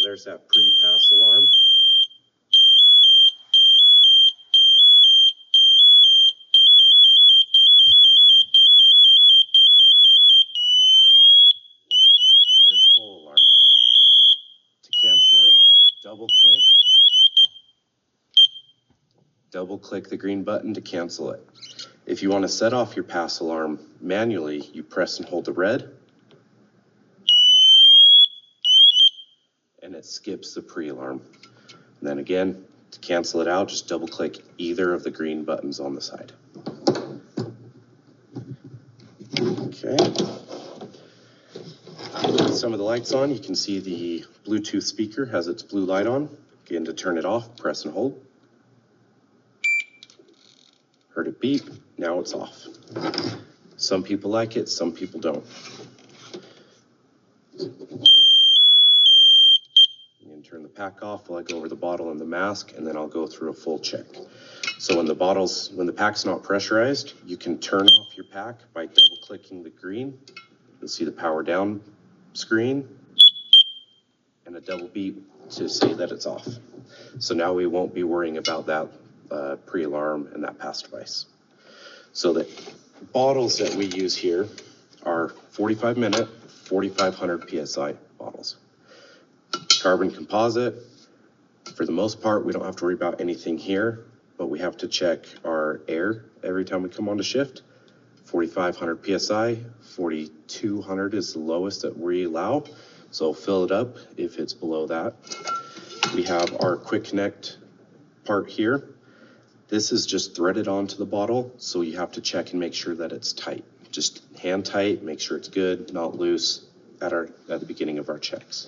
there's that pre-pass alarm. And there's full alarm. To cancel it, double click the green button to cancel it. If you want to set off your pass alarm manually, you press and hold the red, and it skips the pre-alarm. And then again, to cancel it out, just double click either of the green buttons on the side. Okay. With some of the lights on, you can see the Bluetooth speaker has its blue light on. Again, to turn it off, press and hold. Heard it beep, now it's off. Some people like it, some people don't. Turn the pack off while I go over the bottle and the mask, and then I'll go through a full check. So when the pack's not pressurized, you can turn off your pack by double clicking the green. You'll see the power down screen and a double beep to say that it's off. So now we won't be worrying about that pre-alarm and that pass device. So the bottles that we use here are 45-minute, 4,500 PSI bottles. Carbon composite. For the most part, we don't have to worry about anything here, but we have to check our air every time we come on to shift. 4,500 PSI, 4,200 is the lowest that we allow, so fill it up if it's below that. We have our quick connect part here. This is just threaded onto the bottle, so you have to check and make sure that it's tight. Just hand tight, make sure it's good, not loose at the beginning of our checks.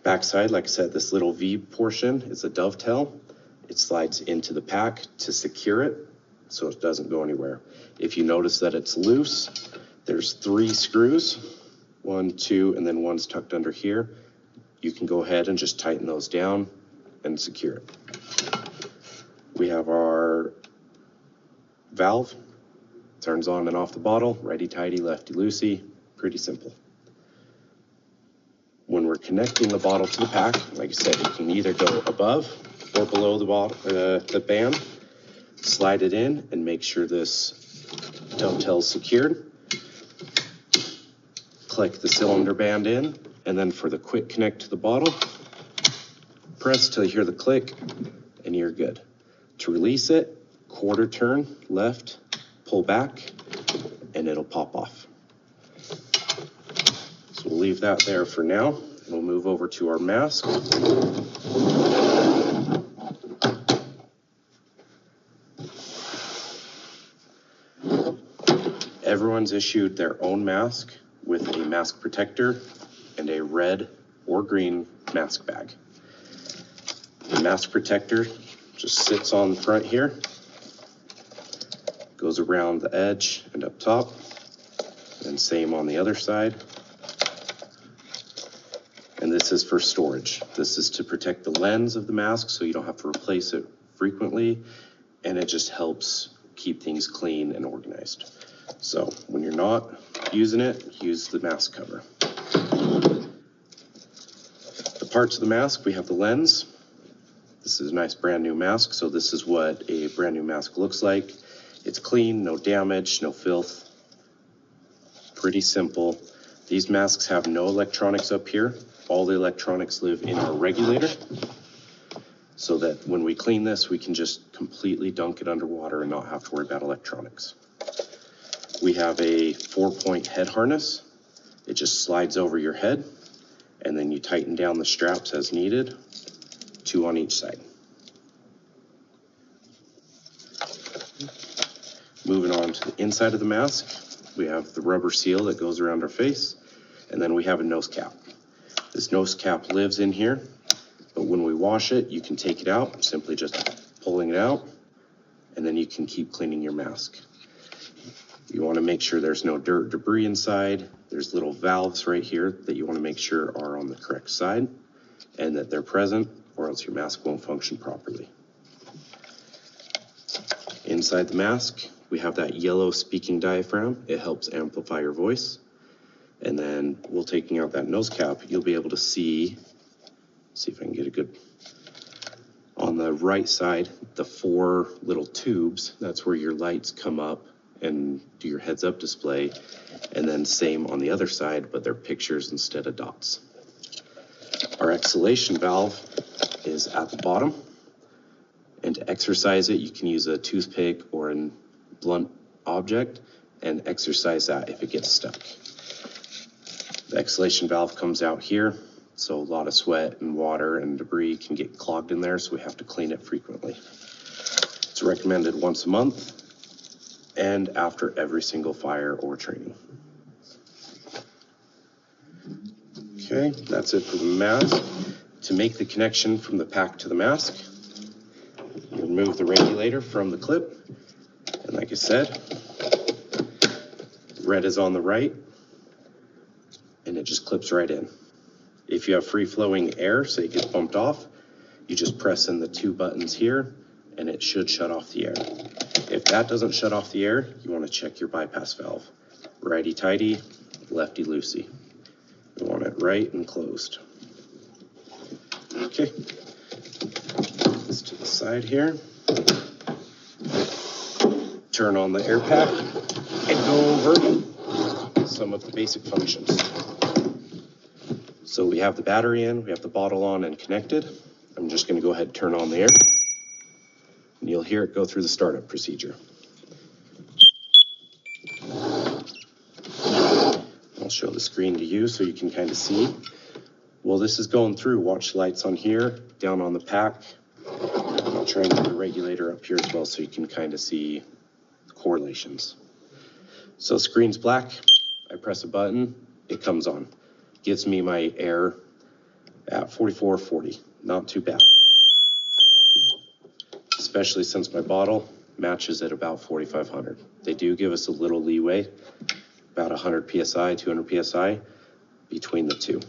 Backside, like I said, this little V portion is a dovetail. It slides into the pack to secure it so it doesn't go anywhere. If you notice that it's loose, there's 3 screws, 1, 2, and then one's tucked under here. You can go ahead and just tighten those down and secure it. We have our valve, turns on and off the bottle, righty-tighty, lefty-loosey, pretty simple. When we're connecting the bottle to the pack, like I said, it can either go above or below the band. Slide it in and make sure this dovetail is secured. Click the cylinder band in, and then for the quick connect to the bottle, press till you hear the click, and you're good. To release it, quarter turn left, pull back, and it'll pop off. So we'll leave that there for now. We'll move over to our mask. Everyone's issued their own mask with a mask protector and a red or green mask bag. The mask protector just sits on the front here, goes around the edge and up top, and same on the other side. And this is for storage. This is to protect the lens of the mask so you don't have to replace it frequently, and it just helps keep things clean and organized. So when you're not using it, use the mask cover. The parts of the mask, we have the lens. This is a nice brand new mask, so this is what a brand new mask looks like. It's clean, no damage, no filth. Pretty simple. These masks have no electronics up here. All the electronics live in our regulator, so that when we clean this, we can just completely dunk it underwater and not have to worry about electronics. We have a 4-point head harness. It just slides over your head, and then you tighten down the straps as needed, 2 on each side. Moving on to the inside of the mask, we have the rubber seal that goes around our face, and then we have a nose cap. This nose cap lives in here, but when we wash it, you can take it out, simply just pulling it out, and then you can keep cleaning your mask. You want to make sure there's no dirt, debris inside. There's little valves right here that you want to make sure are on the correct side and that they're present, or else your mask won't function properly. Inside the mask, we have that yellow speaking diaphragm. It helps amplify your voice. And then while taking out that nose cap, you'll be able to see see if I can get a good, on the right side, the 4 little tubes, that's where your lights come up and do your heads up display. And then same on the other side, but they're pictures instead of dots. Our exhalation valve is at the bottom. And to exercise it, you can use a toothpick or a blunt object and exercise that if it gets stuck. The exhalation valve comes out here, so a lot of sweat and water and debris can get clogged in there, so we have to clean it frequently. It's recommended once a month and after every single fire or training. Okay, that's it for the mask. To make the connection from the pack to the mask, you remove the regulator from the clip, and like I said, red is on the right, and it just clips right in. If you have free-flowing air, say it gets bumped off, you just press in the 2 buttons here, and it should shut off the air. If that doesn't shut off the air, you want to check your bypass valve. Righty-tighty, lefty-loosey. You want it right and closed. Okay, this to the side here. Turn on the air pack and go over some of the basic functions. So we have the battery in, we have the bottle on and connected. I'm just going to go ahead and turn on the air, and you'll hear it go through the startup procedure. I'll show the screen to you so you can kind of see. Well, this is going through. Watch the lights on here, down on the pack. And I'll try and get the regulator up here as well so you can kind of see the correlations. So screen's black. I press a button, it comes on. Gives me my air at 4440. Not too bad. Especially since my bottle matches at about 4500. They do give us a little leeway, about 100 psi, 200 psi between the two.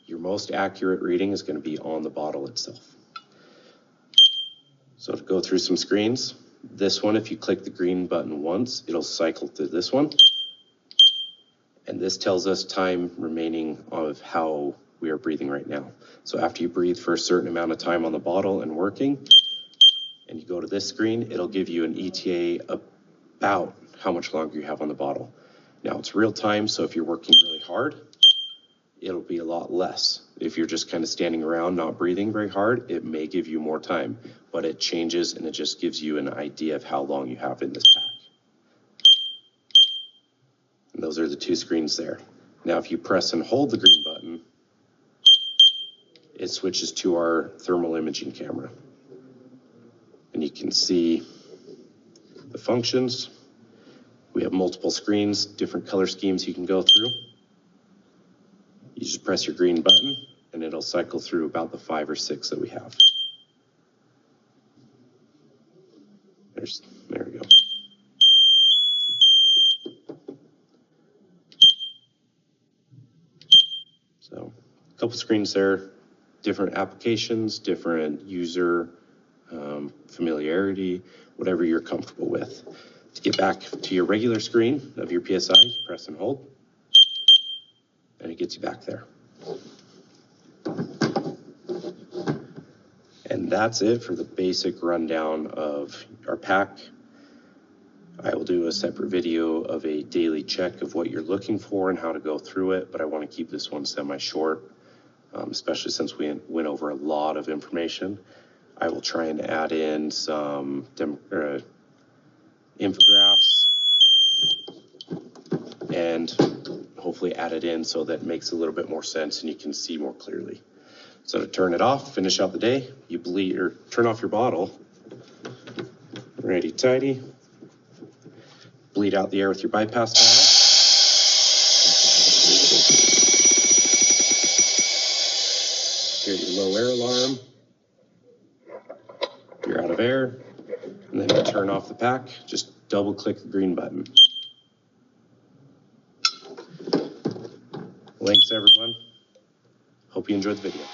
Your most accurate reading is going to be on the bottle itself. So to go through some screens, this one, if you click the green button once, it'll cycle through this one. And this tells us time remaining of how we are breathing right now. So after you breathe for a certain amount of time on the bottle and working, and you go to this screen, it'll give you an ETA about how much longer you have on the bottle. Now it's real time, so if you're working really hard, it'll be a lot less. If you're just kind of standing around, not breathing very hard, it may give you more time, but it changes and it just gives you an idea of how long you have in this pack. And those are the 2 screens there. Now, if you press and hold the green button, it switches to our thermal imaging camera. And you can see the functions. We have multiple screens, different color schemes you can go through. You just press your green button and it'll cycle through about the 5 or 6 that we have. There we go. So a couple screens there, different applications, different user familiarity, whatever you're comfortable with. To get back to your regular screen of your PSI, you press and hold, and it gets you back there. And that's it for the basic rundown of our pack. I will do a separate video of a daily check of what you're looking for and how to go through it, but I want to keep this one semi-short, especially since we went over a lot of information. I will try and add in some infographics and hopefully add it in so that it makes a little bit more sense and you can see more clearly. So to turn it off, finish out the day, you bleed or turn off your bottle, righty tighty, bleed out the air with your bypass valve. Here's your low air alarm. You're out of air, and then you turn off the pack, just double click the green button. Thanks everyone. Hope you enjoyed the video.